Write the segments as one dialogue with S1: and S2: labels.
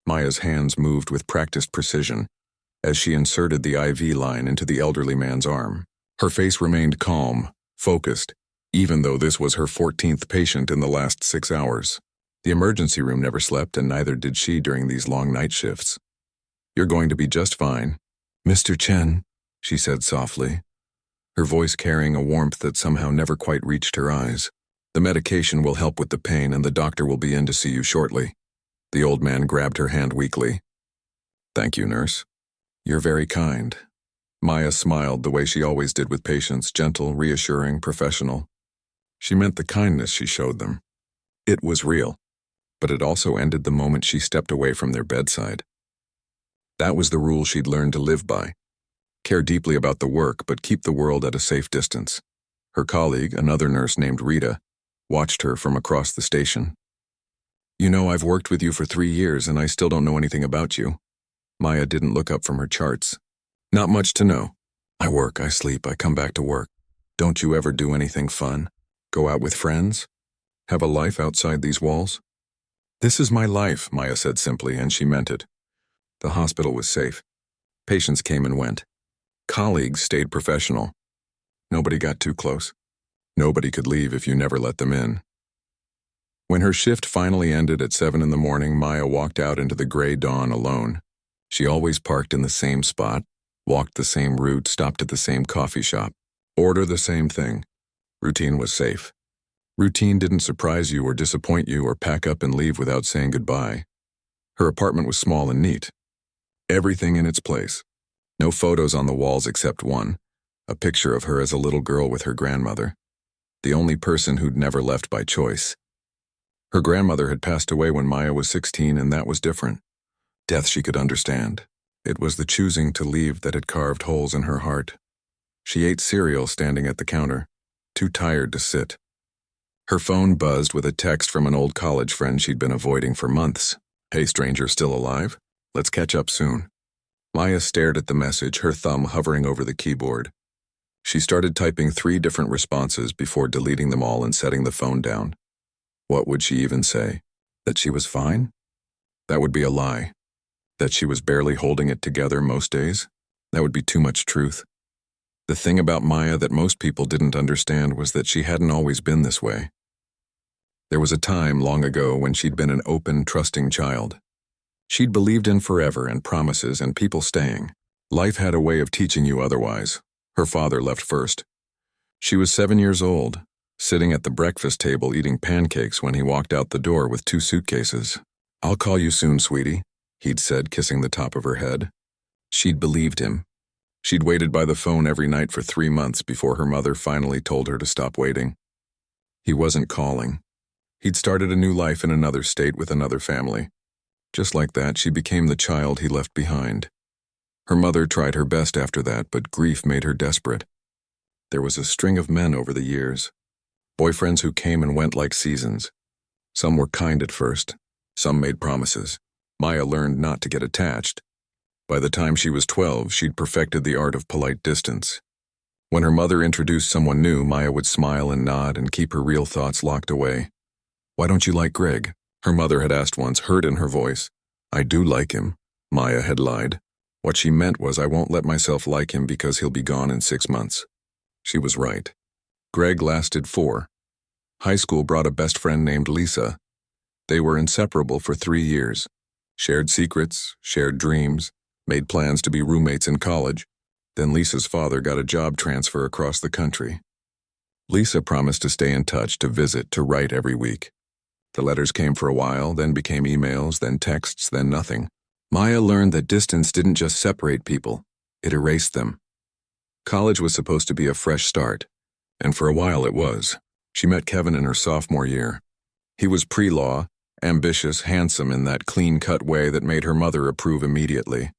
S1: Maya's hands moved with practiced precision as she inserted the IV line into the elderly man's arm. Her face remained calm, focused, even though this was her 14th patient in the last 6 hours. The emergency room never slept, and neither did she during these long night shifts. "You're going to be just fine, Mr. Chen," she said softly, her voice carrying a warmth that somehow never quite reached her eyes. "The medication will help with the pain, and the doctor will be in to see you shortly." The old man grabbed her hand weakly. "Thank you, nurse. You're very kind." Maya smiled the way she always did with patients, gentle, reassuring, professional. She meant the kindness she showed them. It was real, but it also ended the moment she stepped away from their bedside. That was the rule she'd learned to live by. Care deeply about the work, but keep the world at a safe distance. Her colleague, another nurse named Rita, watched her from across the station. "You know, I've worked with you for 3 years and I still don't know anything about you." Maya didn't look up from her charts. "Not much to know. I work, I sleep, I come back to work. Don't you ever do anything fun? Go out with friends? Have a life outside these walls?" "This is my life," Maya said simply, and she meant it. The hospital was safe. Patients came and went. Colleagues stayed professional. Nobody got too close. Nobody could leave if you never let them in. When her shift finally ended at 7 in the morning, Maya walked out into the gray dawn alone. She always parked in the same spot, walked the same route, stopped at the same coffee shop, order the same thing. Routine was safe. Routine didn't surprise you or disappoint you or pack up and leave without saying goodbye. Her apartment was small and neat. Everything in its place. No photos on the walls except one, a picture of her as a little girl with her grandmother, the only person who'd never left by choice. Her grandmother had passed away when Maya was 16, and that was different. Death she could understand. It was the choosing to leave that had carved holes in her heart. She ate cereal standing at the counter, too tired to sit. Her phone buzzed with a text from an old college friend she'd been avoiding for months. "Hey stranger, still alive? Let's catch up soon." Maya stared at the message, her thumb hovering over the keyboard. She started typing 3 different responses before deleting them all and setting the phone down. What would she even say? That she was fine? That would be a lie. That she was barely holding it together most days? That would be too much truth. The thing about Maya that most people didn't understand was that she hadn't always been this way. There was a time long ago when she'd been an open, trusting child. She'd believed in forever and promises and people staying. Life had a way of teaching you otherwise. Her father left first. She was 7 years old, sitting at the breakfast table eating pancakes when he walked out the door with 2 suitcases. "I'll call you soon, sweetie," he'd said, kissing the top of her head. She'd believed him. She'd waited by the phone every night for 3 months before her mother finally told her to stop waiting. He wasn't calling. He'd started a new life in another state with another family. Just like that, she became the child he left behind. Her mother tried her best after that, but grief made her desperate. There was a string of men over the years. Boyfriends who came and went like seasons. Some were kind at first. Some made promises. Maya learned not to get attached. By the time she was 12, she'd perfected the art of polite distance. When her mother introduced someone new, Maya would smile and nod and keep her real thoughts locked away. "Why don't you like Greg?" her mother had asked once, hurt in her voice. "I do like him," Maya had lied. What she meant was, "I won't let myself like him because he'll be gone in 6 months." She was right. Greg lasted 4. High school brought a best friend named Lisa. They were inseparable for 3 years. Shared secrets, shared dreams, made plans to be roommates in college. Then Lisa's father got a job transfer across the country. Lisa promised to stay in touch, to visit, to write every week. The letters came for a while, then became emails, then texts, then nothing. Maya learned that distance didn't just separate people, it erased them. College was supposed to be a fresh start, and for a while it was. She met Kevin in her sophomore year. He was pre-law, ambitious, handsome in that clean-cut way that made her mother approve immediately.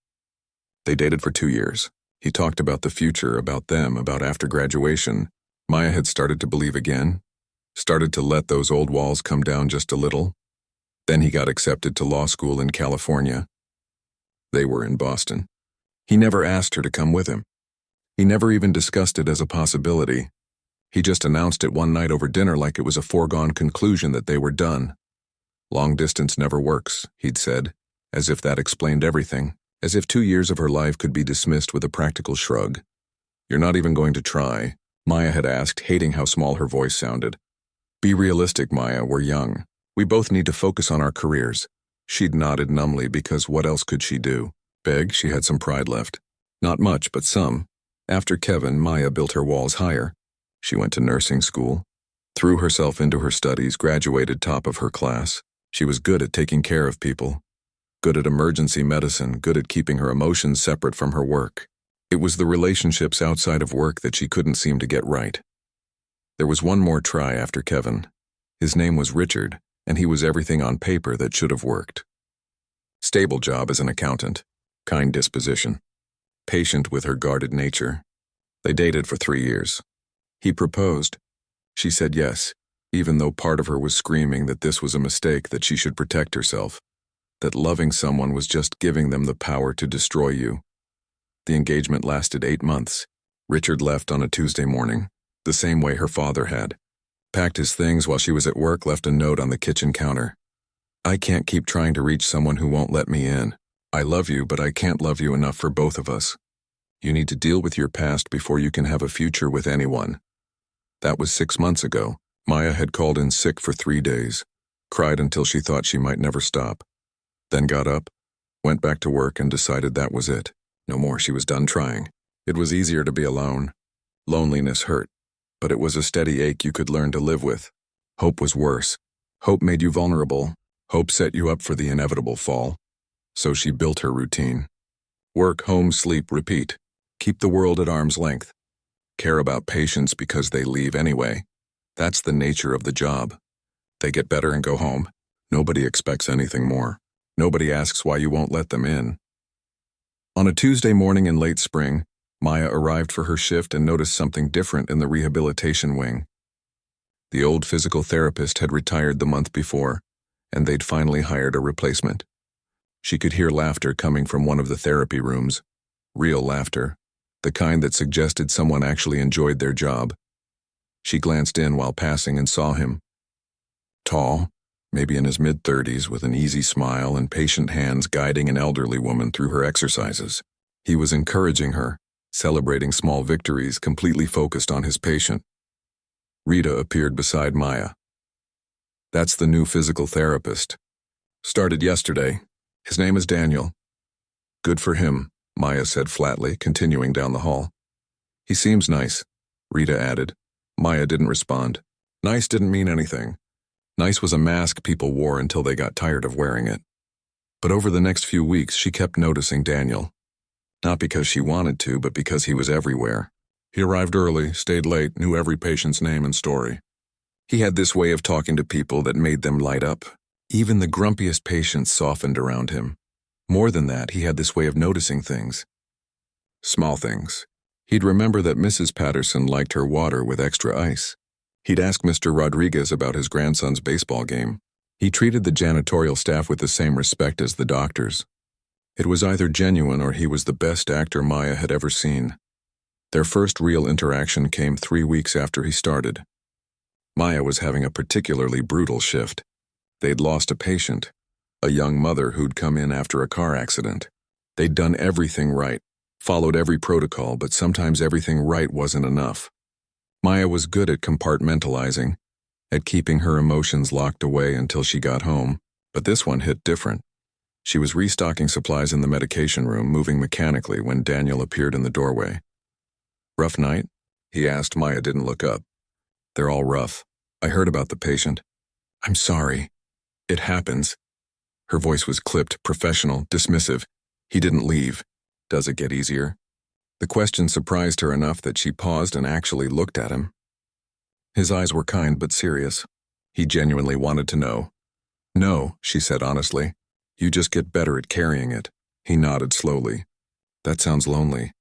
S1: They dated for 2 years. He talked about the future, about them, about after graduation. Maya had started to believe again, started to let those old walls come down just a little. Then he got accepted to law school in California. They were in Boston. He never asked her to come with him. He never even discussed it as a possibility. He just announced it one night over dinner like it was a foregone conclusion that they were done. "Long distance never works," he'd said. as if that explained everything, as if 2 years of her life could be dismissed with a practical shrug. "You're not even going to try?" Maya had asked, hating how small her voice sounded. "Be realistic, Maya, we're young. We both need to focus on our careers." She'd nodded numbly because what else could she do? Beg, she had some pride left. Not much, but some. After Kevin, Maya built her walls higher. She went to nursing school, threw herself into her studies, graduated top of her class. She was good at taking care of people, good at emergency medicine, good at keeping her emotions separate from her work. It was the relationships outside of work that she couldn't seem to get right. There was one more try after Kevin. His name was Richard, and he was everything on paper that should have worked. Stable job as an accountant, kind disposition, patient with her guarded nature. They dated for 3 years. He proposed. She said yes, even though part of her was screaming that this was a mistake, that she should protect herself, that loving someone was just giving them the power to destroy you. The engagement lasted 8 months. Richard left on a Tuesday morning, the same way her father had. Packed his things while she was at work, left a note on the kitchen counter. "I can't keep trying to reach someone who won't let me in. I love you, but I can't love you enough for both of us. You need to deal with your past before you can have a future with anyone." That was 6 months ago. Maya had called in sick for 3 days, cried until she thought she might never stop, then got up, went back to work and decided that was it. No more, she was done trying. It was easier to be alone. Loneliness hurt, but it was a steady ache you could learn to live with. Hope was worse. Hope made you vulnerable. Hope set you up for the inevitable fall. So she built her routine. Work, home, sleep, repeat. Keep the world at arm's length. Care about patients because they leave anyway. That's the nature of the job. They get better and go home. Nobody expects anything more. Nobody asks why you won't let them in. On a Tuesday morning in late spring, Maya arrived for her shift and noticed something different in the rehabilitation wing. The old physical therapist had retired the month before, and they'd finally hired a replacement. She could hear laughter coming from one of the therapy rooms. Real laughter, the kind that suggested someone actually enjoyed their job. She glanced in while passing and saw him. Tall, maybe in his mid-30s, with an easy smile and patient hands guiding an elderly woman through her exercises. He was encouraging her, celebrating small victories, completely focused on his patient. Rita appeared beside Maya. "That's the new physical therapist. Started yesterday. His name is Daniel." "Good for him," Maya said flatly, continuing down the hall. "He seems nice," Rita added. Maya didn't respond. Nice didn't mean anything. Nice was a mask people wore until they got tired of wearing it. But over the next few weeks, she kept noticing Daniel. Not because she wanted to, but because he was everywhere. He arrived early, stayed late, knew every patient's name and story. He had this way of talking to people that made them light up. Even the grumpiest patients softened around him. More than that, he had this way of noticing things. Small things. He'd remember that Mrs. Patterson liked her water with extra ice. He'd ask Mr. Rodriguez about his grandson's baseball game. He treated the janitorial staff with the same respect as the doctors. It was either genuine or he was the best actor Maya had ever seen. Their first real interaction came 3 weeks after he started. Maya was having a particularly brutal shift. They'd lost a patient, a young mother who'd come in after a car accident. They'd done everything right, followed every protocol, but sometimes everything right wasn't enough. Maya was good at compartmentalizing, at keeping her emotions locked away until she got home, but this one hit different. She was restocking supplies in the medication room, moving mechanically when Daniel appeared in the doorway. "Rough night?" he asked. Maya didn't look up. "They're all rough. I heard about the patient." "I'm sorry. It happens." Her voice was clipped, professional, dismissive. "He didn't leave. Does it get easier?" The question surprised her enough that she paused and actually looked at him. His eyes were kind but serious. He genuinely wanted to know. "No," she said honestly. "You just get better at carrying it." He nodded slowly. "That sounds lonely."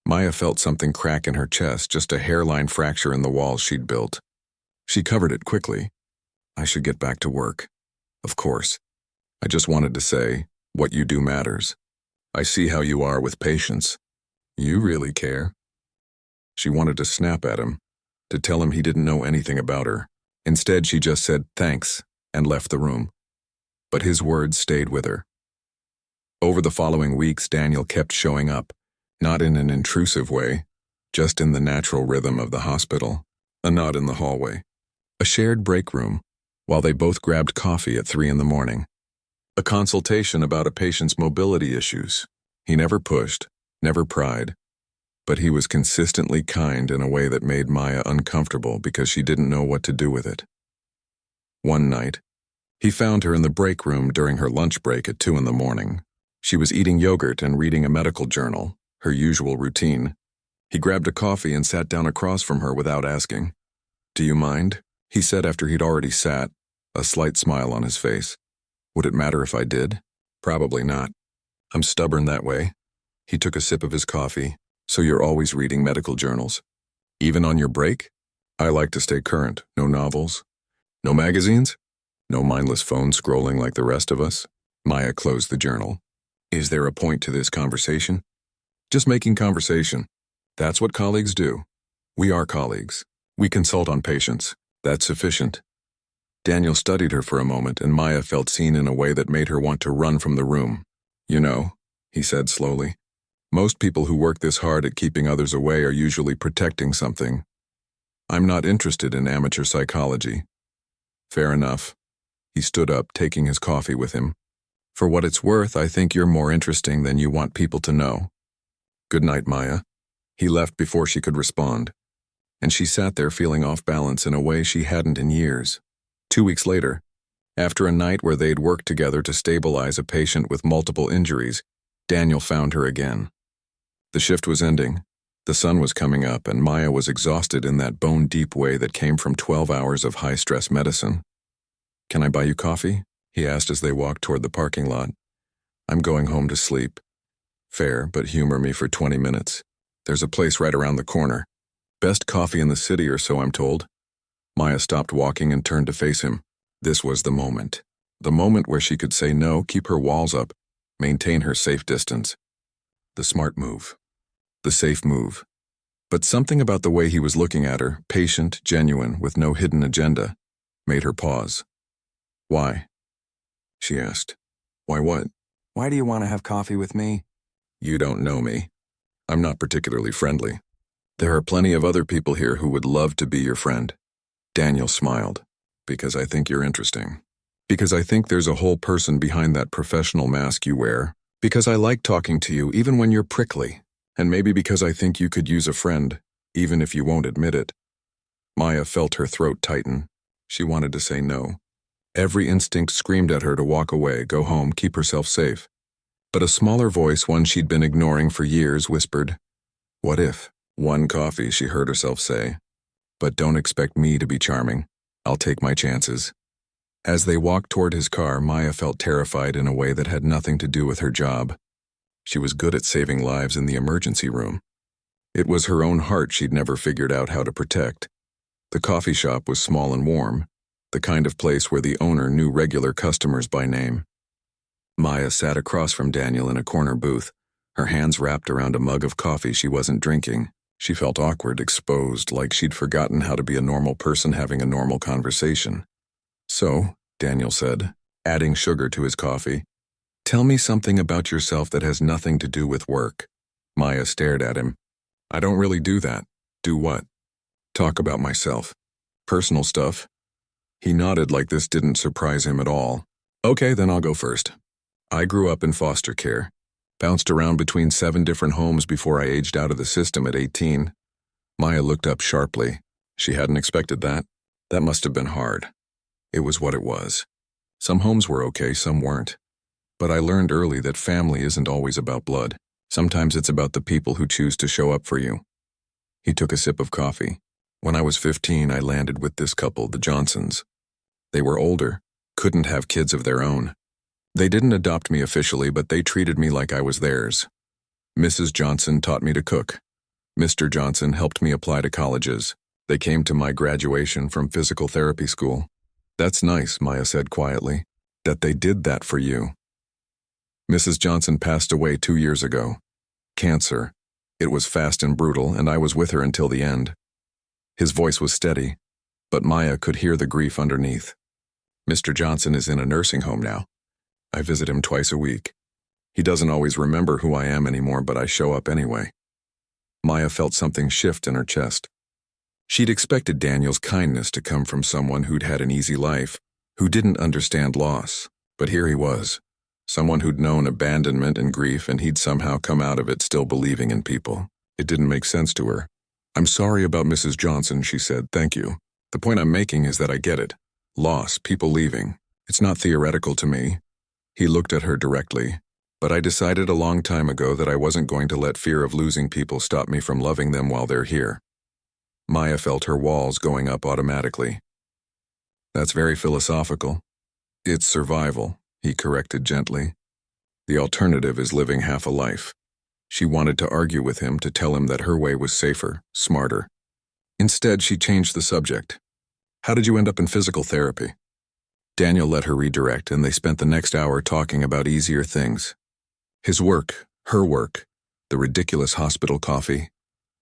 S1: Maya felt something crack in her chest, just a hairline fracture in the wall she'd built. She covered it quickly. "I should get back to work. Of course. I just wanted to say, what you do matters. I see how you are with patients. You really care." She wanted to snap at him, to tell him he didn't know anything about her. Instead, she just said thanks and left the room. But his words stayed with her. Over the following weeks, Daniel kept showing up, not in an intrusive way, just in the natural rhythm of the hospital. A nod in the hallway, a shared break room, while they both grabbed coffee at 3 in the morning. A consultation about a patient's mobility issues. He never pushed, never pried, but he was consistently kind in a way that made Maya uncomfortable because she didn't know what to do with it. One night, he found her in the break room during her lunch break at 2 in the morning. She was eating yogurt and reading a medical journal, her usual routine. He grabbed a coffee and sat down across from her without asking. "Do you mind?" he said after he'd already sat, a slight smile on his face. "Would it matter if I did?" "Probably not. I'm stubborn that way." He took a sip of his coffee. "So you're always reading medical journals? Even on your break?" "I like to stay current. No novels? No magazines? No mindless phone scrolling like the rest of us?" Maya closed the journal. "Is there a point to this conversation?" "Just making conversation. That's what colleagues do. We are colleagues. We consult on patients. That's sufficient." Daniel studied her for a moment, and Maya felt seen in a way that made her want to run from the room. "You know," he said slowly, "most people who work this hard at keeping others away are usually protecting something. I'm not interested in amateur psychology." "Fair enough." He stood up, taking his coffee with him. "For what it's worth, I think you're more interesting than you want people to know. Good night, Maya." He left before she could respond, and she sat there feeling off balance in a way she hadn't in years. 2 weeks later, after a night where they'd worked together to stabilize a patient with multiple injuries, Daniel found her again. The shift was ending, the sun was coming up, and Maya was exhausted in that bone-deep way that came from 12 hours of high-stress medicine. "Can I buy you coffee?" he asked as they walked toward the parking lot. "I'm going home to sleep." "Fair, but humor me for 20 minutes. There's a place right around the corner. Best coffee in the city, or so I'm told." Maya stopped walking and turned to face him. This was the moment. The moment where she could say no, keep her walls up, maintain her safe distance. The smart move. The safe move. But something about the way he was looking at her, patient, genuine, with no hidden agenda, made her pause. "Why?" she asked. "Why what?" "Why do you want to have coffee with me?" "You don't know me. I'm not particularly friendly. There are plenty of other people here who would love to be your friend." Daniel smiled. "Because I think you're interesting. Because I think there's a whole person behind that professional mask you wear. Because I like talking to you even when you're prickly. And maybe because I think you could use a friend, even if you won't admit it." Maya felt her throat tighten. She wanted to say no. Every instinct screamed at her to walk away, go home, keep herself safe. But a smaller voice, one she'd been ignoring for years, whispered, "What if?" "One coffee," she heard herself say. "But don't expect me to be charming. I'll take my chances." As they walked toward his car, Maya felt terrified in a way that had nothing to do with her job. She was good at saving lives in the emergency room. It was her own heart she'd never figured out how to protect. The coffee shop was small and warm, the kind of place where the owner knew regular customers by name. Maya sat across from Daniel in a corner booth, her hands wrapped around a mug of coffee she wasn't drinking. She felt awkward, exposed, like she'd forgotten how to be a normal person having a normal conversation. "So," Daniel said, adding sugar to his coffee, "tell me something about yourself that has nothing to do with work." Maya stared at him. "I don't really do that." "Do what?" "Talk about myself. Personal stuff." He nodded like this didn't surprise him at all. "Okay, then I'll go first. I grew up in foster care. Bounced around between 7 different homes before I aged out of the system at 18. Maya looked up sharply. She hadn't expected that. That must have been hard. It was what it was. Some homes were okay, some weren't. But I learned early that family isn't always about blood. Sometimes it's about the people who choose to show up for you. He took a sip of coffee. When I was 15, I landed with this couple, the Johnsons. They were older, couldn't have kids of their own. They didn't adopt me officially, but they treated me like I was theirs. Mrs. Johnson taught me to cook. Mr. Johnson helped me apply to colleges. They came to my graduation from physical therapy school. "That's nice," Maya said quietly, "that they did that for you." Mrs. Johnson passed away 2 years ago. Cancer. It was fast and brutal, and I was with her until the end. His voice was steady, but Maya could hear the grief underneath. "Mr. Johnson is in a nursing home now. I visit him twice a week. He doesn't always remember who I am anymore, but I show up anyway. Maya felt something shift in her chest. She'd expected Daniel's kindness to come from someone who'd had an easy life, who didn't understand loss. But here he was, someone who'd known abandonment and grief, and he'd somehow come out of it still believing in people. It didn't make sense to her. "I'm sorry about Mrs. Johnson," she said. "Thank you. The point I'm making is that I get it. Loss, people leaving. It's not theoretical to me." He looked at her directly. "But I decided a long time ago that I wasn't going to let fear of losing people stop me from loving them while they're here." Maya felt her walls going up automatically. "That's very philosophical." "It's survival," he corrected gently. "The alternative is living half a life." She wanted to argue with him, to tell him that her way was safer, smarter. Instead, she changed the subject. "How did you end up in physical therapy?" Daniel let her redirect, and they spent the next hour talking about easier things. His work, her work, the ridiculous hospital coffee,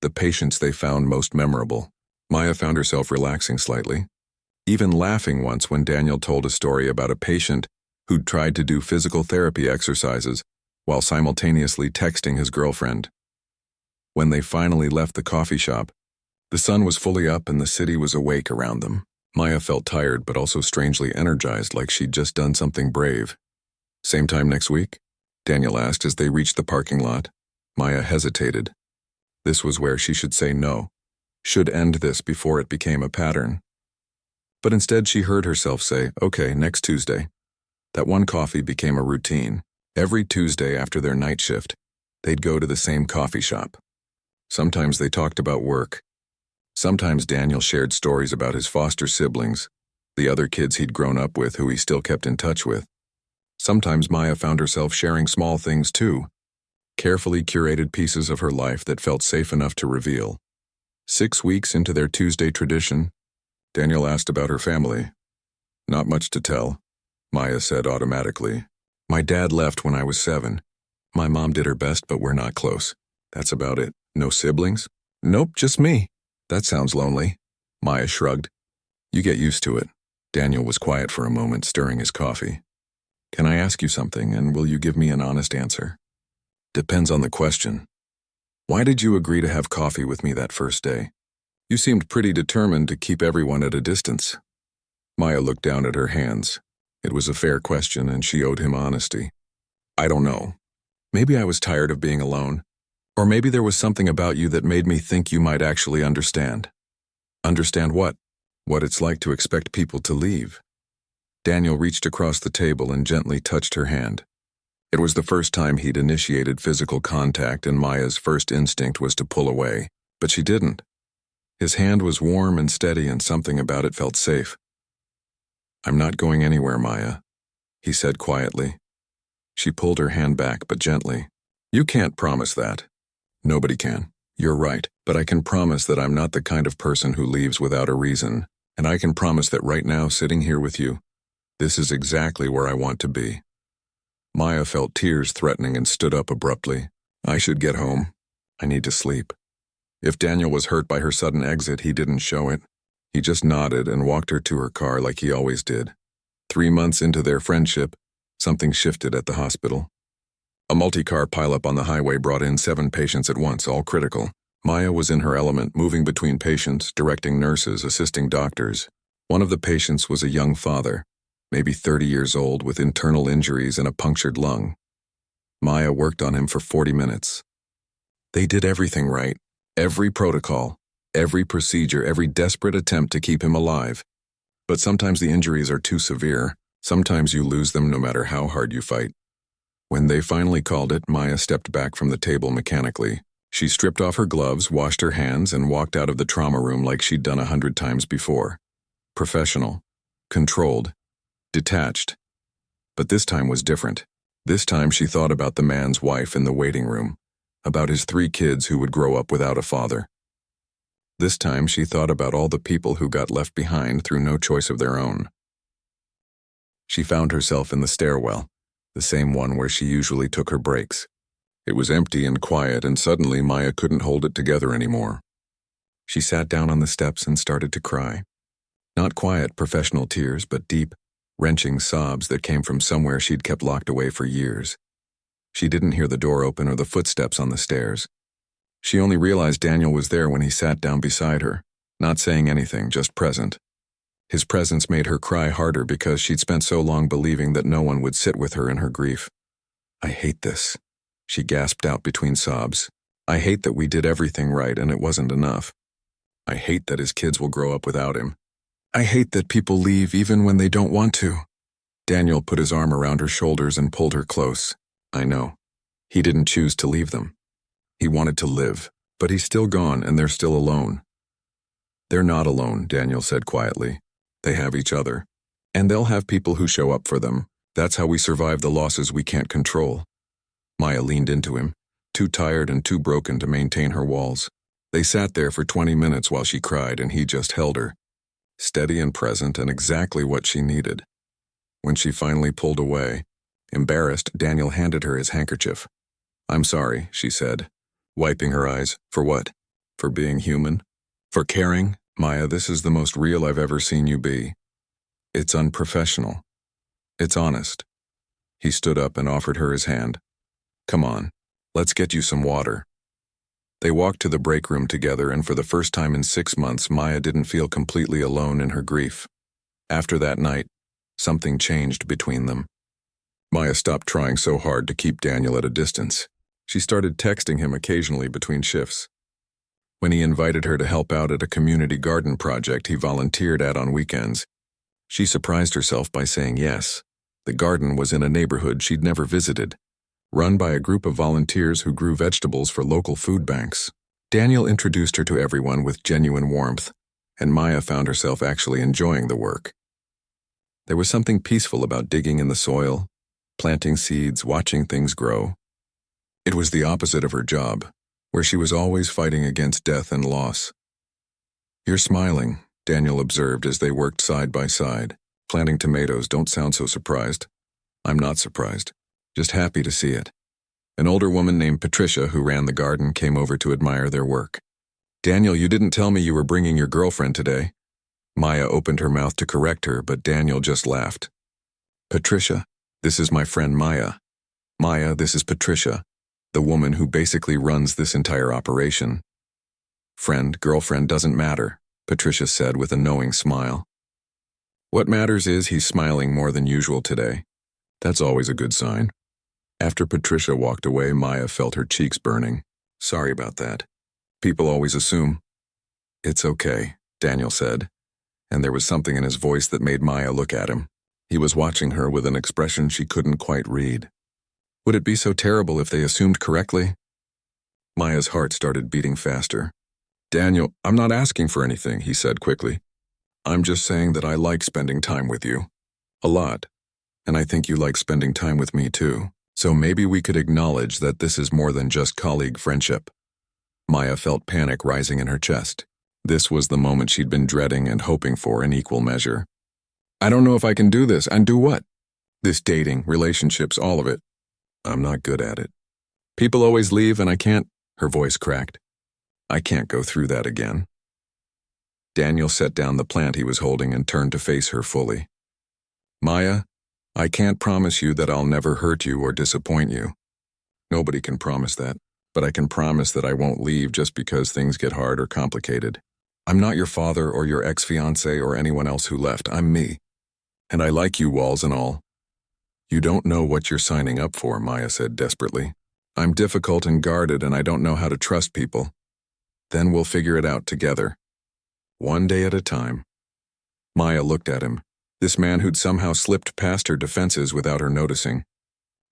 S1: the patients they found most memorable. Maya found herself relaxing slightly, even laughing once when Daniel told a story about a patient who'd tried to do physical therapy exercises while simultaneously texting his girlfriend. When they finally left the coffee shop, the sun was fully up and the city was awake around them. Maya felt tired but also strangely energized, like she'd just done something brave. "Same time next week?" Daniel asked as they reached the parking lot. Maya hesitated. This was where she should say no, should end this before it became a pattern. But instead she heard herself say, "Okay, next Tuesday." That one coffee became a routine. Every Tuesday after their night shift, they'd go to the same coffee shop. Sometimes they talked about work. Sometimes Daniel shared stories about his foster siblings, the other kids he'd grown up with who he still kept in touch with. Sometimes Maya found herself sharing small things too, carefully curated pieces of her life that felt safe enough to reveal. 6 weeks into their Tuesday tradition, Daniel asked about her family. "Not much to tell," Maya said automatically. "My dad left when I was 7. My mom did her best, but we're not close. That's about it." "No siblings?" "Nope, just me." "That sounds lonely." Maya shrugged. "You get used to it." Daniel was quiet for a moment, stirring his coffee. "Can I ask you something, and will you give me an honest answer?" "Depends on the question." "Why did you agree to have coffee with me that first day? You seemed pretty determined to keep everyone at a distance." Maya looked down at her hands. It was a fair question, and she owed him honesty. "I don't know. Maybe I was tired of being alone. Or maybe there was something about you that made me think you might actually understand." "Understand what?" "What it's like to expect people to leave." Daniel reached across the table and gently touched her hand. It was the first time he'd initiated physical contact, and Maya's first instinct was to pull away, but she didn't. His hand was warm and steady, and something about it felt safe. "I'm not going anywhere, Maya," he said quietly. She pulled her hand back, but gently. "You can't promise that." "Nobody can. You're right, but I can promise that I'm not the kind of person who leaves without a reason, and I can promise that right now, sitting here with you, this is exactly where I want to be." Maya felt tears threatening and stood up abruptly. "I should get home. I need to sleep." If Daniel was hurt by her sudden exit, he didn't show it. He just nodded and walked her to her car like he always did. 3 months into their friendship, something shifted at the hospital. A multi-car pileup on the highway brought in 7 patients at once, all critical. Maya was in her element, moving between patients, directing nurses, assisting doctors. One of the patients was a young father, maybe 30 years old, with internal injuries and a punctured lung. Maya worked on him for 40 minutes. They did everything right, every protocol, every procedure, every desperate attempt to keep him alive. But sometimes the injuries are too severe. Sometimes you lose them no matter how hard you fight. When they finally called it, Maya stepped back from the table mechanically. She stripped off her gloves, washed her hands, and walked out of the trauma room like she'd done 100 times before. Professional, controlled, detached. But this time was different. This time she thought about the man's wife in the waiting room, about his 3 kids who would grow up without a father. This time she thought about all the people who got left behind through no choice of their own. She found herself in the stairwell, the same one where she usually took her breaks. It was empty and quiet, and suddenly Maya couldn't hold it together anymore. She sat down on the steps and started to cry. Not quiet, professional tears, but deep, wrenching sobs that came from somewhere she'd kept locked away for years. She didn't hear the door open or the footsteps on the stairs. She only realized Daniel was there when he sat down beside her, not saying anything, just present. His presence made her cry harder because she'd spent so long believing that no one would sit with her in her grief. "I hate this," she gasped out between sobs. "I hate that we did everything right and it wasn't enough. I hate that his kids will grow up without him. I hate that people leave even when they don't want to." Daniel put his arm around her shoulders and pulled her close. "I know. He didn't choose to leave them. He wanted to live, but he's still gone and they're still alone." "They're not alone," Daniel said quietly. "They have each other. And they'll have people who show up for them. That's how we survive the losses we can't control." Maya leaned into him, too tired and too broken to maintain her walls. They sat there for 20 minutes while she cried and he just held her. Steady and present and exactly what she needed. When she finally pulled away, embarrassed, Daniel handed her his handkerchief. "I'm sorry," she said, wiping her eyes. "For what? For being human? For caring? Maya, this is the most real I've ever seen you be. It's unprofessional. It's honest." He stood up and offered her his hand. "Come on, let's get you some water." They walked to the break room together, and for the first time in 6 months, Maya didn't feel completely alone in her grief. After that night, something changed between them. Maya stopped trying so hard to keep Daniel at a distance. She started texting him occasionally between shifts. When he invited her to help out at a community garden project he volunteered at on weekends, she surprised herself by saying yes. The garden was in a neighborhood she'd never visited, run by a group of volunteers who grew vegetables for local food banks. Daniel introduced her to everyone with genuine warmth, and Maya found herself actually enjoying the work. There was something peaceful about digging in the soil, planting seeds, watching things grow. It was the opposite of her job, where she was always fighting against death and loss. "You're smiling," Daniel observed as they worked side by side. "Planting tomatoes, don't sound so surprised." "I'm not surprised. Just happy to see it." An older woman named Patricia, who ran the garden, came over to admire their work. "Daniel, you didn't tell me you were bringing your girlfriend today." Maya opened her mouth to correct her, but Daniel just laughed. "Patricia, this is my friend Maya. Maya, this is Patricia, the woman who basically runs this entire operation." "Friend, girlfriend doesn't matter," Patricia said with a knowing smile. "What matters is he's smiling more than usual today. That's always a good sign." After Patricia walked away, Maya felt her cheeks burning. "Sorry about that. People always assume." "It's okay," Daniel said, and there was something in his voice that made Maya look at him. He was watching her with an expression she couldn't quite read. Would it be so terrible if they assumed correctly? Maya's heart started beating faster. "Daniel, I'm not asking for anything," he said quickly. "I'm just saying that I like spending time with you. A lot. And I think you like spending time with me too. So maybe we could acknowledge that this is more than just colleague friendship." Maya felt panic rising in her chest. This was the moment she'd been dreading and hoping for in equal measure. "I don't know if I can do this. And do what?" "This dating, relationships, all of it. I'm not good at it. People always leave and I can't—" Her voice cracked. "I can't go through that again." Daniel set down the plant he was holding and turned to face her fully. "Maya, I can't promise you that I'll never hurt you or disappoint you. Nobody can promise that, but I can promise that I won't leave just because things get hard or complicated. I'm not your father or your ex-fiancé or anyone else who left. I'm me. And I like you, walls and all." "You don't know what you're signing up for," Maya said desperately. "I'm difficult and guarded and I don't know how to trust people. Then we'll figure it out together. One day at a time." Maya looked at him, this man who'd somehow slipped past her defenses without her noticing.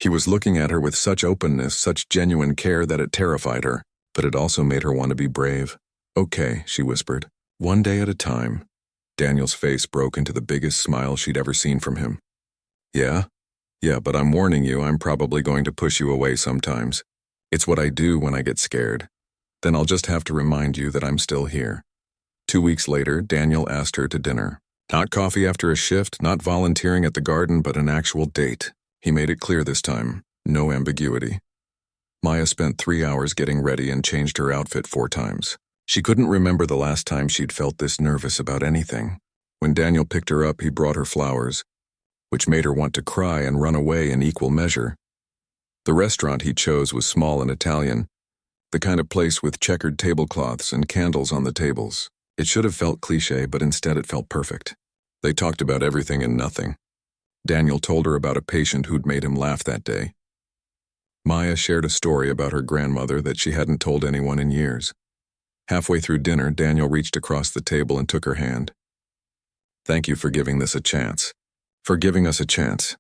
S1: He was looking at her with such openness, such genuine care that it terrified her, but it also made her want to be brave. "Okay," she whispered. "One day at a time." Daniel's face broke into the biggest smile she'd ever seen from him. "Yeah? Yeah, but I'm warning you, I'm probably going to push you away sometimes. It's what I do when I get scared. Then I'll just have to remind you that I'm still here." 2 weeks later, Daniel asked her to dinner. Not coffee after a shift, not volunteering at the garden, but an actual date. He made it clear this time, no ambiguity. Maya spent 3 hours getting ready and changed her outfit 4 times. She couldn't remember the last time she'd felt this nervous about anything. When Daniel picked her up, he brought her flowers, which made her want to cry and run away in equal measure. The restaurant he chose was small and Italian, the kind of place with checkered tablecloths and candles on the tables. It should have felt cliché, but instead it felt perfect. They talked about everything and nothing. Daniel told her about a patient who'd made him laugh that day. Maya shared a story about her grandmother that she hadn't told anyone in years. Halfway through dinner, Daniel reached across the table and took her hand. "Thank you for giving this a chance. For giving us a chance."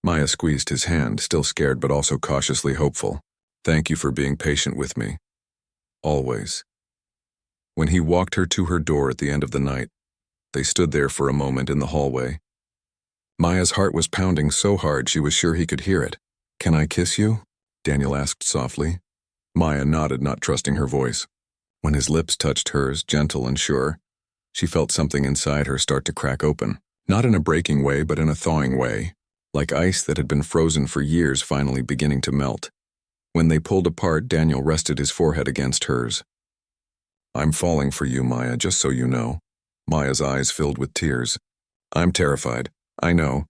S1: Maya squeezed his hand, still scared but also cautiously hopeful. "Thank you for being patient with me. Always." When he walked her to her door at the end of the night, they stood there for a moment in the hallway. Maya's heart was pounding so hard she was sure he could hear it. "Can I kiss you?" Daniel asked softly. Maya nodded, not trusting her voice. When his lips touched hers, gentle and sure, she felt something inside her start to crack open. Not in a breaking way, but in a thawing way, like ice that had been frozen for years finally beginning to melt. When they pulled apart, Daniel rested his forehead against hers. "I'm falling for you, Maya, just so you know." Maya's eyes filled with tears. "I'm terrified, I know,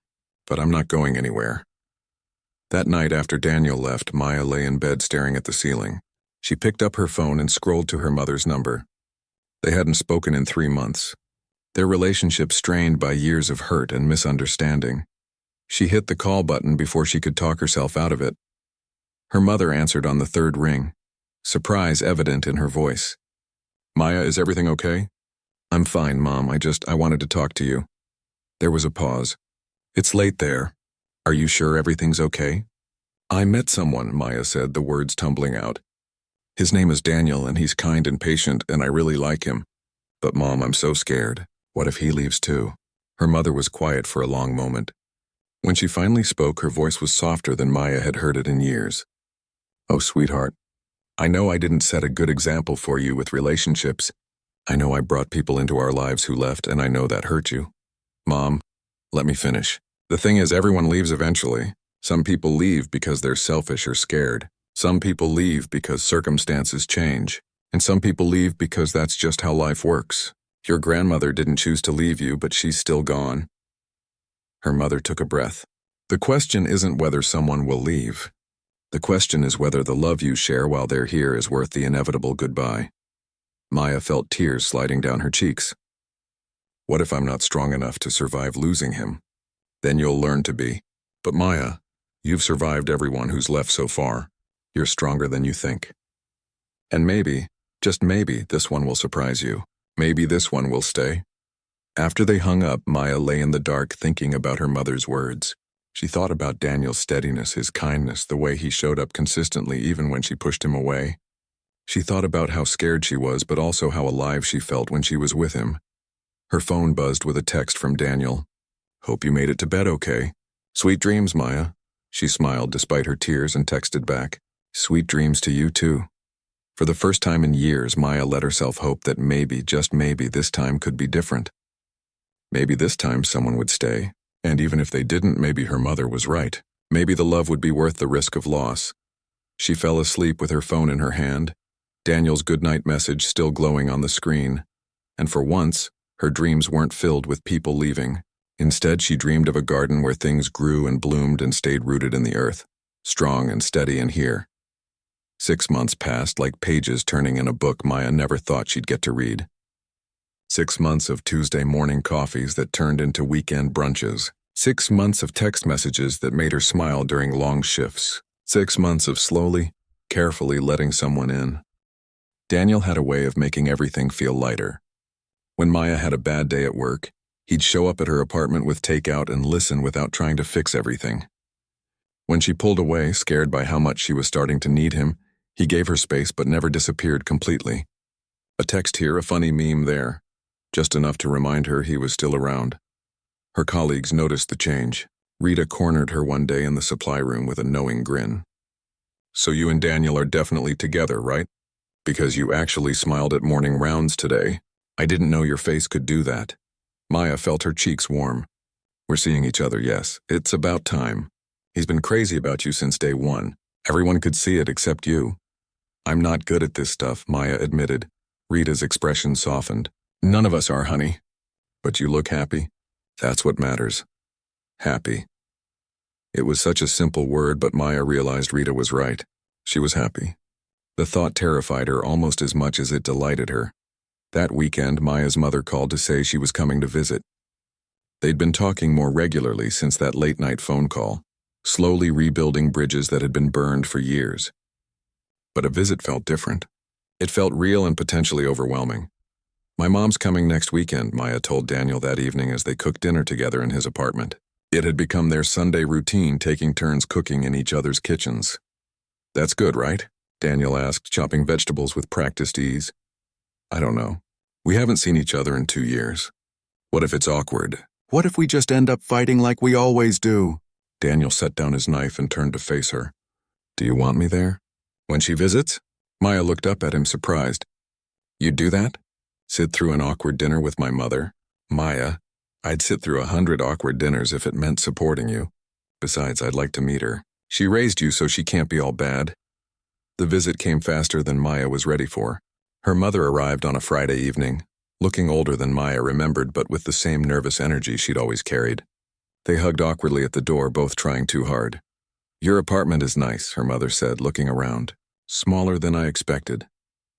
S1: but I'm not going anywhere." That night after Daniel left, Maya lay in bed staring at the ceiling. She picked up her phone and scrolled to her mother's number. They hadn't spoken in 3 months. Their relationship strained by years of hurt and misunderstanding. She hit the call button before she could talk herself out of it. Her mother answered on the third ring, surprise evident in her voice. "Maya, is everything okay?" "I'm fine, Mom. I wanted to talk to you." There was a pause. "It's late there. Are you sure everything's okay?" "I met someone," Maya said, the words tumbling out. "His name is Daniel, and he's kind and patient, and I really like him. But Mom, I'm so scared. What if he leaves too?" Her mother was quiet for a long moment. When she finally spoke, her voice was softer than Maya had heard it in years. "Oh, sweetheart, I know I didn't set a good example for you with relationships. I know I brought people into our lives who left, and I know that hurt you. Mom, let me finish. The thing is, everyone leaves eventually. Some people leave because they're selfish or scared. Some people leave because circumstances change. And some people leave because that's just how life works. Your grandmother didn't choose to leave you, but she's still gone." Her mother took a breath. "The question isn't whether someone will leave. The question is whether the love you share while they're here is worth the inevitable goodbye." Maya felt tears sliding down her cheeks. "What if I'm not strong enough to survive losing him? Then you'll learn to be. But Maya, you've survived everyone who's left so far. You're stronger than you think. And maybe, just maybe, this one will surprise you. Maybe this one will stay." After they hung up, Maya lay in the dark thinking about her mother's words. She thought about Daniel's steadiness, his kindness, the way he showed up consistently even when she pushed him away. She thought about how scared she was, but also how alive she felt when she was with him. Her phone buzzed with a text from Daniel. "Hope you made it to bed okay. Sweet dreams, Maya." She smiled despite her tears and texted back, "Sweet dreams to you too." For the first time in years, Maya let herself hope that maybe, just maybe, this time could be different. Maybe this time someone would stay, and even if they didn't, maybe her mother was right. Maybe the love would be worth the risk of loss. She fell asleep with her phone in her hand, Daniel's goodnight message still glowing on the screen, and for once, her dreams weren't filled with people leaving. Instead, she dreamed of a garden where things grew and bloomed and stayed rooted in the earth, strong and steady and here. 6 months passed like pages turning in a book Maya never thought she'd get to read. 6 months of Tuesday morning coffees that turned into weekend brunches. 6 months of text messages that made her smile during long shifts. 6 months of slowly, carefully letting someone in. Daniel had a way of making everything feel lighter. When Maya had a bad day at work, he'd show up at her apartment with takeout and listen without trying to fix everything. When she pulled away, scared by how much she was starting to need him, he gave her space but never disappeared completely. A text here, a funny meme there, just enough to remind her he was still around. Her colleagues noticed the change. Rita cornered her one day in the supply room with a knowing grin. "So you and Daniel are definitely together, right? Because you actually smiled at morning rounds today. I didn't know your face could do that." Maya felt her cheeks warm. "We're seeing each other, yes. It's about time. He's been crazy about you since day one. Everyone could see it except you." "I'm not good at this stuff," Maya admitted. Rita's expression softened. "None of us are, honey. But you look happy. That's what matters. Happy." It was such a simple word, but Maya realized Rita was right. She was happy. The thought terrified her almost as much as it delighted her. That weekend, Maya's mother called to say she was coming to visit. They'd been talking more regularly since that late-night phone call, slowly rebuilding bridges that had been burned for years. But a visit felt different. It felt real and potentially overwhelming. "My mom's coming next weekend," Maya told Daniel that evening as they cooked dinner together in his apartment. It had become their Sunday routine, taking turns cooking in each other's kitchens. "That's good, right?" Daniel asked, chopping vegetables with practiced ease. "I don't know. We haven't seen each other in 2 years. What if it's awkward? What if we just end up fighting like we always do?" Daniel set down his knife and turned to face her. "Do you want me there? When she visits?" Maya looked up at him, surprised. "You'd do that? Sit through an awkward dinner with my mother?" "Maya, I'd sit through 100 awkward dinners if it meant supporting you. Besides, I'd like to meet her. She raised you, so she can't be all bad." The visit came faster than Maya was ready for. Her mother arrived on a Friday evening, looking older than Maya remembered, but with the same nervous energy she'd always carried. They hugged awkwardly at the door, both trying too hard. "Your apartment is nice," her mother said, looking around. "Smaller than I expected."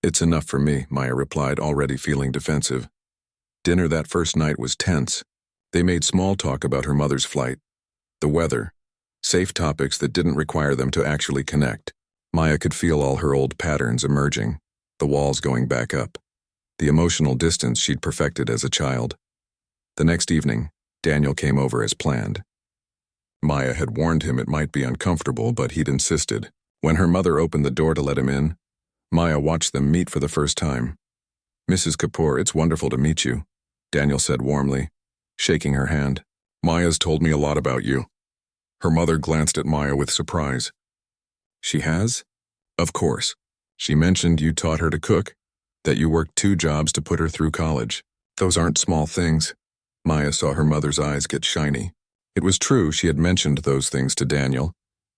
S1: "It's enough for me," Maya replied, already feeling defensive. Dinner that first night was tense. They made small talk about her mother's flight, the weather, safe topics that didn't require them to actually connect. Maya could feel all her old patterns emerging, the walls going back up, the emotional distance she'd perfected as a child. The next evening, Daniel came over as planned. Maya had warned him it might be uncomfortable, but he'd insisted. When her mother opened the door to let him in, Maya watched them meet for the first time. "Mrs. Kapoor, it's wonderful to meet you," Daniel said warmly, shaking her hand. "Maya's told me a lot about you." Her mother glanced at Maya with surprise. "She has?" "Of course. She mentioned you taught her to cook, that you worked 2 jobs to put her through college. Those aren't small things." Maya saw her mother's eyes get shiny. It was true she had mentioned those things to Daniel,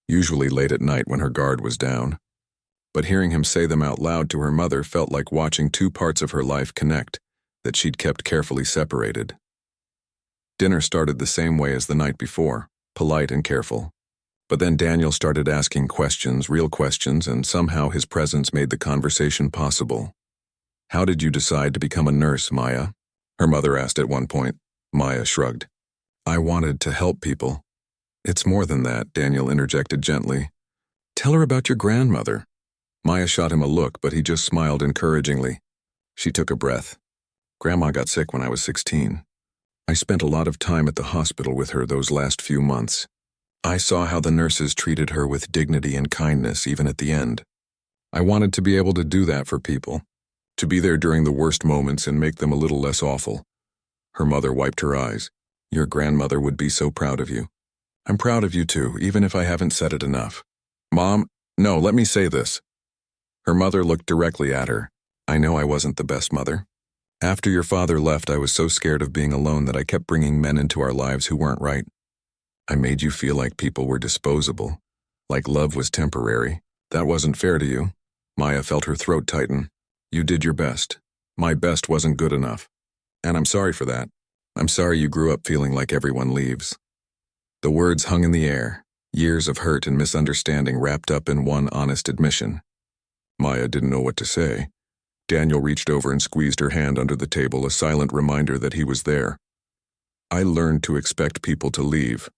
S1: usually late at night when her guard was down. But hearing him say them out loud to her mother felt like watching 2 parts of her life connect that she'd kept carefully separated. Dinner started the same way as the night before, polite and careful. But then Daniel started asking questions, real questions, and somehow his presence made the conversation possible. "How did you decide to become a nurse, Maya?" her mother asked at one point. Maya shrugged. "I wanted to help people." "It's more than that," Daniel interjected gently. "Tell her about your grandmother." Maya shot him a look, but he just smiled encouragingly. She took a breath. "Grandma got sick when I was 16. I spent a lot of time at the hospital with her those last few months. I saw how the nurses treated her with dignity and kindness even at the end. I wanted to be able to do that for people, to be there during the worst moments and make them a little less awful." Her mother wiped her eyes. "Your grandmother would be so proud of you." "I'm proud of you too, even if I haven't said it enough." "Mom, no, let me say this." Her mother looked directly at her. "I know I wasn't the best mother. After your father left, I was so scared of being alone that I kept bringing men into our lives who weren't right. I made you feel like people were disposable, like love was temporary. That wasn't fair to you." Maya felt her throat tighten. "You did your best. My best wasn't good enough. And I'm sorry for that. I'm sorry you grew up feeling like everyone leaves." The words hung in the air, years of hurt and misunderstanding wrapped up in one honest admission. Maya didn't know what to say. Daniel reached over and squeezed her hand under the table, a silent reminder that he was there. "I learned to expect people to leave,"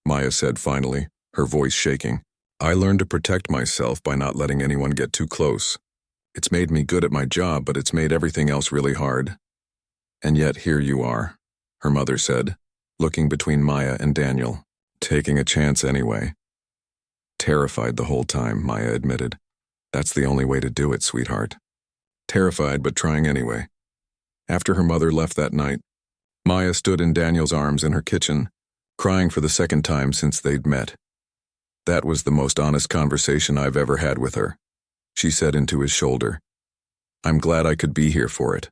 S1: Maya said finally, her voice shaking. "I learned to protect myself by not letting anyone get too close. It's made me good at my job, but it's made everything else really hard. And yet here you are," her mother said, looking between Maya and Daniel, "taking a chance anyway." "Terrified the whole time," Maya admitted. "That's the only way to do it, sweetheart." Terrified, but trying anyway. After her mother left that night, Maya stood in Daniel's arms in her kitchen, crying for the second time since they'd met. "That was the most honest conversation I've ever had with her," she said into his shoulder. "I'm glad I could be here for it.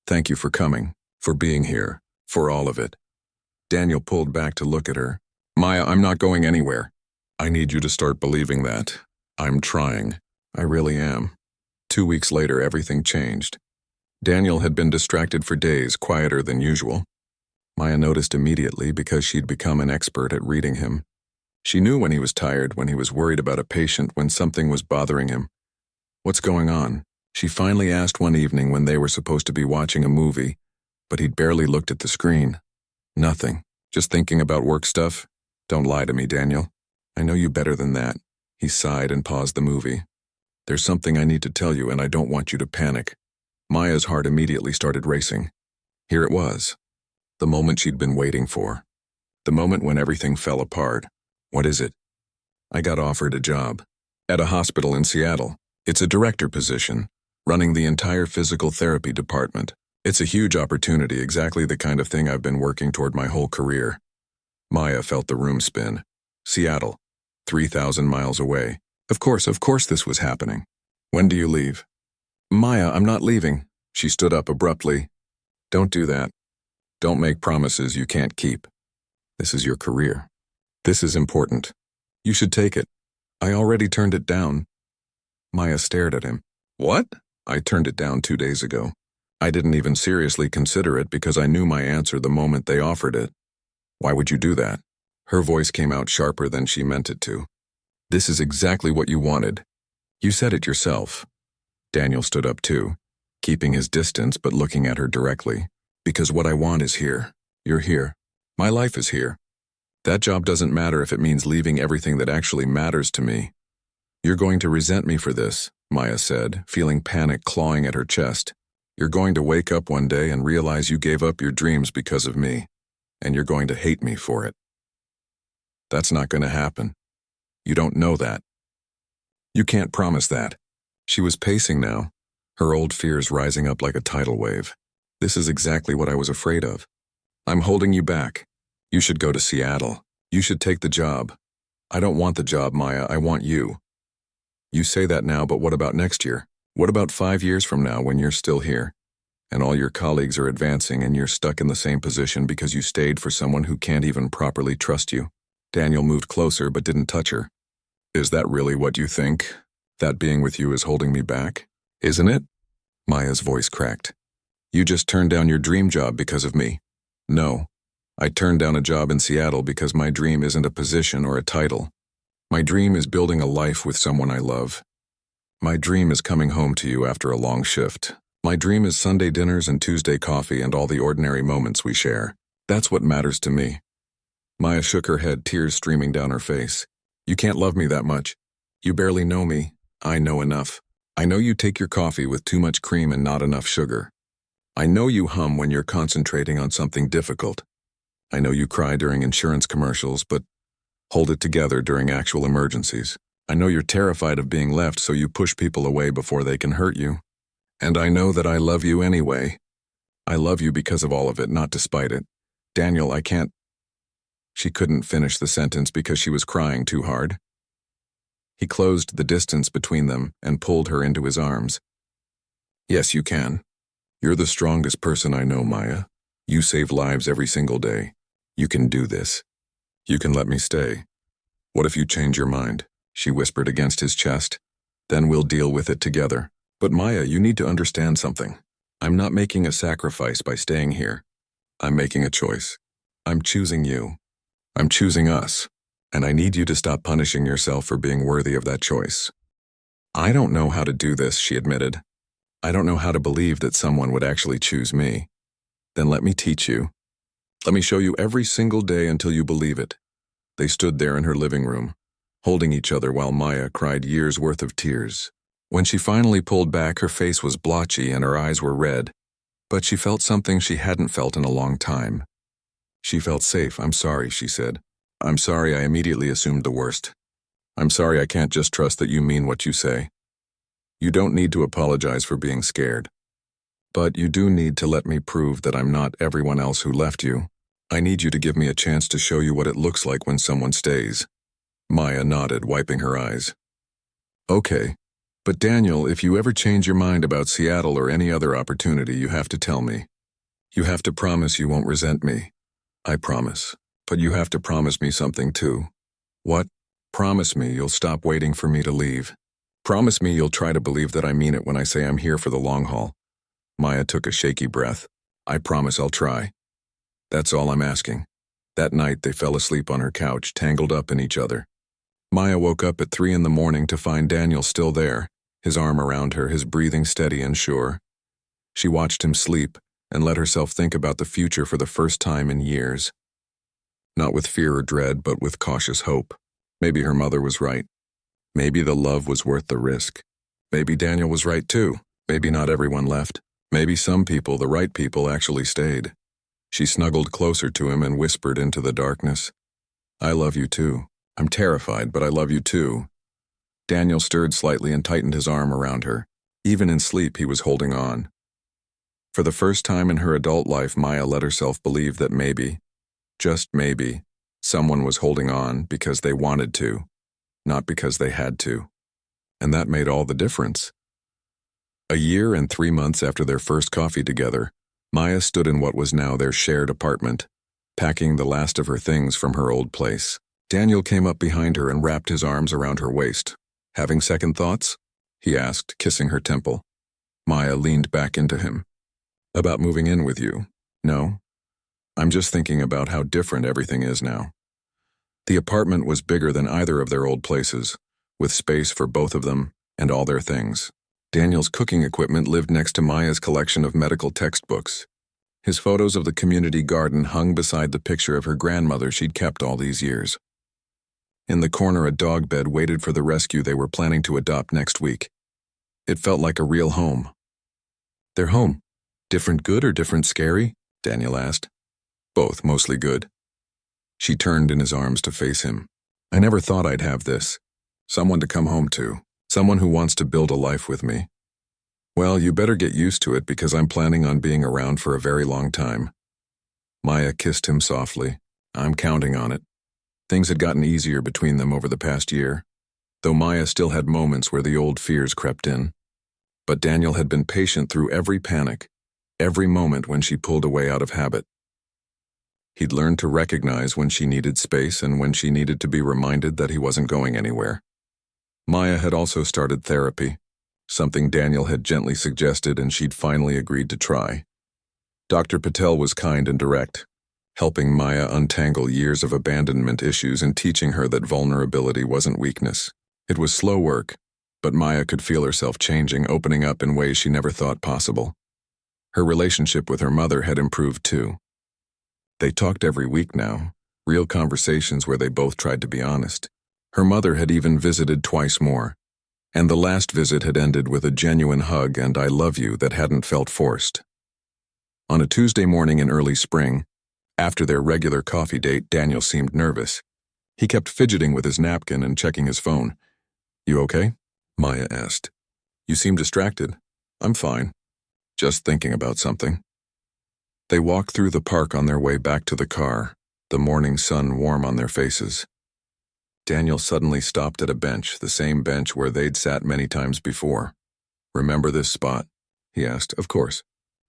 S1: Thank you for coming, for being here, for all of it." Daniel pulled back to look at her. "Maya, I'm not going anywhere. I need you to start believing that. I'm trying. I really am." 2 weeks later, everything changed. Daniel had been distracted for days, quieter than usual. Maya noticed immediately because she'd become an expert at reading him. She knew when he was tired, when he was worried about a patient, when something was bothering him. "What's going on?" she finally asked one evening when they were supposed to be watching a movie, but he'd barely looked at the screen. "Nothing. Just thinking about work stuff. Don't lie to me, Daniel. I know you better than that." He sighed and paused the movie. "There's something I need to tell you, and I don't want you to panic." Maya's heart immediately started racing. Here it was. The moment she'd been waiting for. The moment when everything fell apart. "What is it?" "I got offered a job. At a hospital in Seattle. It's a director position, running the entire physical therapy department. It's a huge opportunity, exactly the kind of thing I've been working toward my whole career." Maya felt the room spin. Seattle. 3,000 miles away. Of course this was happening. "When do you leave?" "Maya, I'm not leaving." She stood up abruptly. "Don't do that. Don't make promises you can't keep. This is your career. This is important. You should take it." "I already turned it down." Maya stared at him. "What?" "I turned it down 2 days ago. I didn't even seriously consider it because I knew my answer the moment they offered it." "Why would you do that?" Her voice came out sharper than she meant it to. "This is exactly what you wanted. You said it yourself." Daniel stood up too, keeping his distance but looking at her directly. "Because what I want is here. You're here. My life is here. That job doesn't matter if it means leaving everything that actually matters to me." "You're going to resent me for this," Maya said, feeling panic clawing at her chest. "You're going to wake up one day and realize you gave up your dreams because of me, and you're going to hate me for it." "That's not going to happen. You don't know that. You can't promise that." She was pacing now, her old fears rising up like a tidal wave. "This is exactly what I was afraid of. I'm holding you back. You should go to Seattle. You should take the job." "I don't want the job, Maya. I want you." "You say that now, but what about next year? What about 5 years from now when you're still here, and all your colleagues are advancing and you're stuck in the same position because you stayed for someone who can't even properly trust you?" Daniel moved closer but didn't touch her. "Is that really what you think? That being with you is holding me back? Isn't it?" Maya's voice cracked. "You just turned down your dream job because of me." "No. I turned down a job in Seattle because my dream isn't a position or a title. My dream is building a life with someone I love. My dream is coming home to you after a long shift. My dream is Sunday dinners and Tuesday coffee and all the ordinary moments we share. That's what matters to me." Maya shook her head, tears streaming down her face. "You can't love me that much. You barely know me. I know enough. I know you take your coffee with too much cream and not enough sugar. I know you hum when you're concentrating on something difficult. I know you cry during insurance commercials, but hold it together during actual emergencies. I know you're terrified of being left, so you push people away before they can hurt you. And I know that I love you anyway. I love you because of all of it, not despite it. Daniel, I can't—" She couldn't finish the sentence because she was crying too hard. He closed the distance between them and pulled her into his arms. "Yes, you can. You're the strongest person I know, Maya. You save lives every single day. You can do this. You can let me stay. What if you change your mind?" she whispered against his chest. "Then we'll deal with it together. But Maya, you need to understand something. I'm not making a sacrifice by staying here. I'm making a choice. I'm choosing you. I'm choosing us. And I need you to stop punishing yourself for being worthy of that choice." "I don't know how to do this," she admitted. "I don't know how to believe that someone would actually choose me." "Then let me teach you. Let me show you every single day until you believe it." They stood there in her living room, holding each other while Maya cried years' worth of tears. When she finally pulled back, her face was blotchy and her eyes were red, but she felt something she hadn't felt in a long time. She felt safe. "I'm sorry," she said. "I'm sorry I immediately assumed the worst. I'm sorry I can't just trust that you mean what you say. You don't need to apologize for being scared. But you do need to let me prove that I'm not everyone else who left you. I need you to give me a chance to show you what it looks like when someone stays." Maya nodded, wiping her eyes. "Okay. But Daniel, if you ever change your mind about Seattle or any other opportunity, you have to tell me. You have to promise you won't resent me." "I promise. But you have to promise me something too." "What?" "Promise me you'll stop waiting for me to leave. Promise me you'll try to believe that I mean it when I say I'm here for the long haul." Maya took a shaky breath. "I promise I'll try." That's all I'm asking." That night, they fell asleep on her couch, tangled up in each other. Maya woke up at 3 in the morning to find Daniel still there, his arm around her, his breathing steady and sure. She watched him sleep and let herself think about the future for the first time in years. Not with fear or dread, but with cautious hope. Maybe her mother was right. Maybe the love was worth the risk. Maybe Daniel was right too. Maybe not everyone left. Maybe some people, the right people, actually stayed. She snuggled closer to him and whispered into the darkness, "I love you too. I'm terrified, but I love you too." Daniel stirred slightly and tightened his arm around her. Even in sleep, he was holding on. For the first time in her adult life, Maya let herself believe that maybe, just maybe, someone was holding on because they wanted to, not because they had to. And that made all the difference. A year and 3 months after their first coffee together, Maya stood in what was now their shared apartment, packing the last of her things from her old place. Daniel came up behind her and wrapped his arms around her waist. "Having second thoughts?" he asked, kissing her temple. Maya leaned back into him. "About moving in with you? No. I'm just thinking about how different everything is now." The apartment was bigger than either of their old places, with space for both of them and all their things. Daniel's cooking equipment lived next to Maya's collection of medical textbooks. His photos of the community garden hung beside the picture of her grandmother she'd kept all these years. In the corner, a dog bed waited for the rescue they were planning to adopt next week. It felt like a real home. "Their home? Different good or different scary?" Daniel asked. "Both, mostly good." She turned in his arms to face him. "I never thought I'd have this. Someone to come home to. Someone who wants to build a life with me. Well, you better get used to it because I'm planning on being around for a very long time." Maya kissed him softly. "I'm counting on it." Things had gotten easier between them over the past year, though Maya still had moments where the old fears crept in. But Daniel had been patient through every panic, every moment when she pulled away out of habit. He'd learned to recognize when she needed space and when she needed to be reminded that he wasn't going anywhere. Maya had also started therapy, something Daniel had gently suggested and she'd finally agreed to try. Dr. Patel was kind and direct, helping Maya untangle years of abandonment issues and teaching her that vulnerability wasn't weakness. It was slow work, but Maya could feel herself changing, opening up in ways she never thought possible. Her relationship with her mother had improved too. They talked every week now, real conversations where they both tried to be honest. Her mother had even visited twice more, and the last visit had ended with a genuine hug and "I love you" that hadn't felt forced. On a Tuesday morning in early spring, after their regular coffee date, Daniel seemed nervous. He kept fidgeting with his napkin and checking his phone. "You okay?" Maya asked. "You seem distracted." "I'm fine. Just thinking about something." They walked through the park on their way back to the car, the morning sun warm on their faces. Daniel suddenly stopped at a bench, the same bench where they'd sat many times before. "Remember this spot?" he asked. "Of course.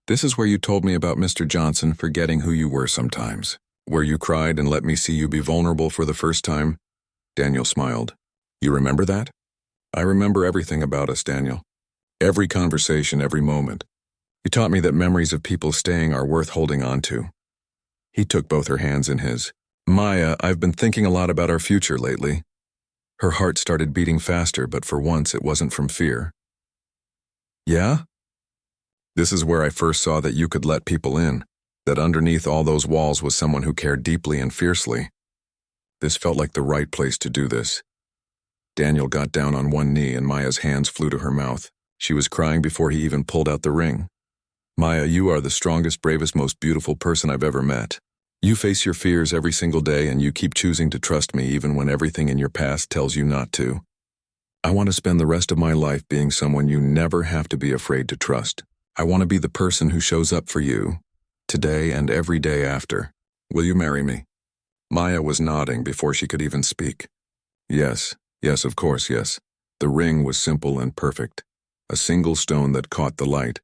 S1: This is where you told me about Mr. Johnson forgetting who you were sometimes. Where you cried and let me see you be vulnerable for the first time." Daniel smiled. "You remember that?" "I remember everything about us, Daniel. Every conversation, every moment. You taught me that memories of people staying are worth holding on to." He took both her hands in his. "Maya, I've been thinking a lot about our future lately." Her heart started beating faster, but for once it wasn't from fear. "Yeah?" "This is where I first saw that you could let people in, that underneath all those walls was someone who cared deeply and fiercely. This felt like the right place to do this." Daniel got down on one knee and Maya's hands flew to her mouth. She was crying before he even pulled out the ring. "Maya, you are the strongest, bravest, most beautiful person I've ever met. You face your fears every single day and you keep choosing to trust me even when everything in your past tells you not to. I want to spend the rest of my life being someone you never have to be afraid to trust. I want to be the person who shows up for you, today and every day after. Will you marry me?" Maya was nodding before she could even speak. Yes, of course, yes. The ring was simple and perfect, a single stone that caught the light.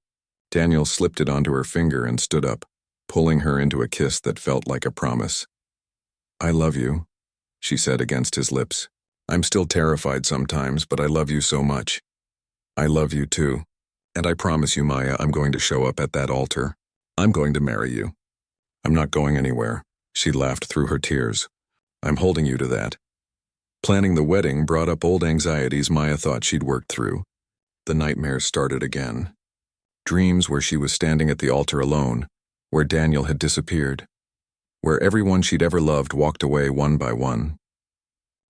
S1: Daniel slipped it onto her finger and stood up, pulling her into a kiss that felt like a promise. "I love you," she said against his lips. "I'm still terrified sometimes, but I love you so much." "I love you too. And I promise you, Maya, I'm going to show up at that altar. I'm going to marry you." I'm not going anywhere. She laughed through her tears. I'm holding you to that. Planning the wedding brought up old anxieties Maya thought she'd worked through. The nightmares started again. Dreams where she was standing at the altar alone, where Daniel had disappeared, where everyone she'd ever loved walked away one by one.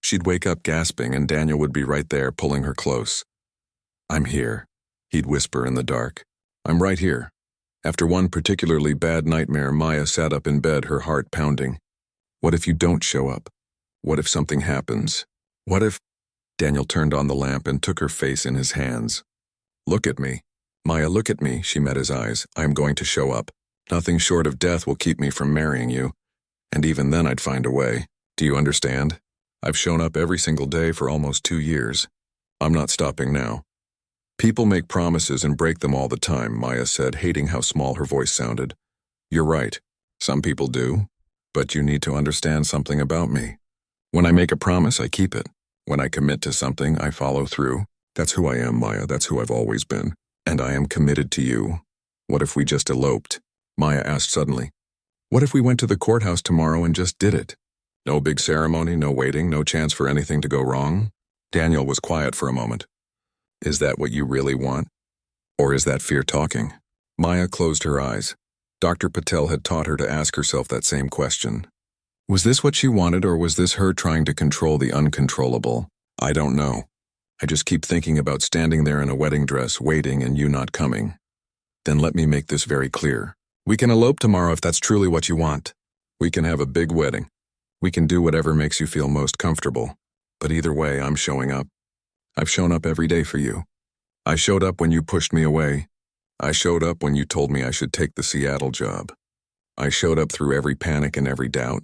S1: She'd wake up gasping and Daniel would be right there pulling her close. I'm here, he'd whisper in the dark. I'm right here. After one particularly bad nightmare, Maya sat up in bed, her heart pounding. What if you don't show up? What if something happens? What if... Daniel turned on the lamp and took her face in his hands. Look at me. Maya, look at me, she met his eyes. I am going to show up. Nothing short of death will keep me from marrying you. And even then I'd find a way. Do you understand? I've shown up every single day for almost 2 years. I'm not stopping now. People make promises and break them all the time, Maya said, hating how small her voice sounded. You're right. Some people do. But you need to understand something about me. When I make a promise, I keep it. When I commit to something, I follow through. That's who I am, Maya. That's who I've always been. And I am committed to you. What if we just eloped? Maya asked suddenly. What if we went to the courthouse tomorrow and just did it? No big ceremony, no waiting, no chance for anything to go wrong? Daniel was quiet for a moment. Is that what you really want? Or is that fear talking? Maya closed her eyes. Dr. Patel had taught her to ask herself that same question. Was this what she wanted, or was this her trying to control the uncontrollable? I don't know. I just keep thinking about standing there in a wedding dress, waiting, and you not coming. Then let me make this very clear. We can elope tomorrow if that's truly what you want. We can have a big wedding. We can do whatever makes you feel most comfortable. But either way, I'm showing up. I've shown up every day for you. I showed up when you pushed me away. I showed up when you told me I should take the Seattle job. I showed up through every panic and every doubt.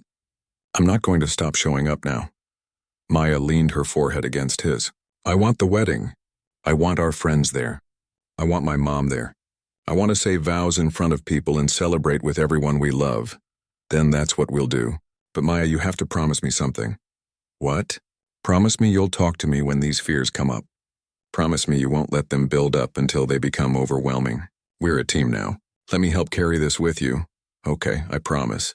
S1: I'm not going to stop showing up now. Maya leaned her forehead against his. I want the wedding. I want our friends there. I want my mom there. I want to say vows in front of people and celebrate with everyone we love. Then that's what we'll do. But Maya, you have to promise me something. What? Promise me you'll talk to me when these fears come up. Promise me you won't let them build up until they become overwhelming. We're a team now. Let me help carry this with you. Okay, I promise.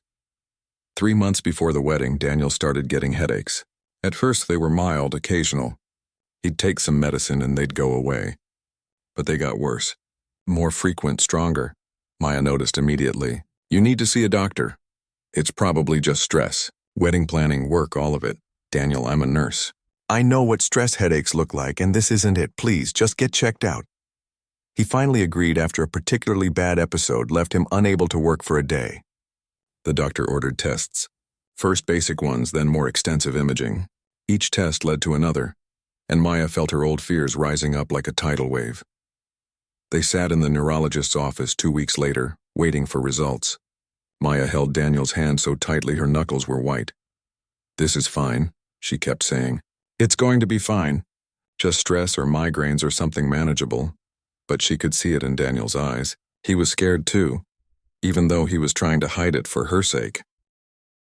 S1: 3 months before the wedding, Daniel started getting headaches. At first they were mild, occasional. He'd take some medicine and they'd go away. But they got worse. More frequent, stronger. Maya noticed immediately. You need to see a doctor. It's probably just stress. Wedding planning, work, all of it. Daniel, I'm a nurse. I know what stress headaches look like, and this isn't it. Please, just get checked out. He finally agreed after a particularly bad episode left him unable to work for a day. The doctor ordered tests. First basic ones, then more extensive imaging. Each test led to another, and Maya felt her old fears rising up like a tidal wave. They sat in the neurologist's office 2 weeks later, waiting for results. Maya held Daniel's hand so tightly her knuckles were white. This is fine, she kept saying. It's going to be fine. Just stress or migraines or something manageable. But she could see it in Daniel's eyes. He was scared too, even though he was trying to hide it for her sake.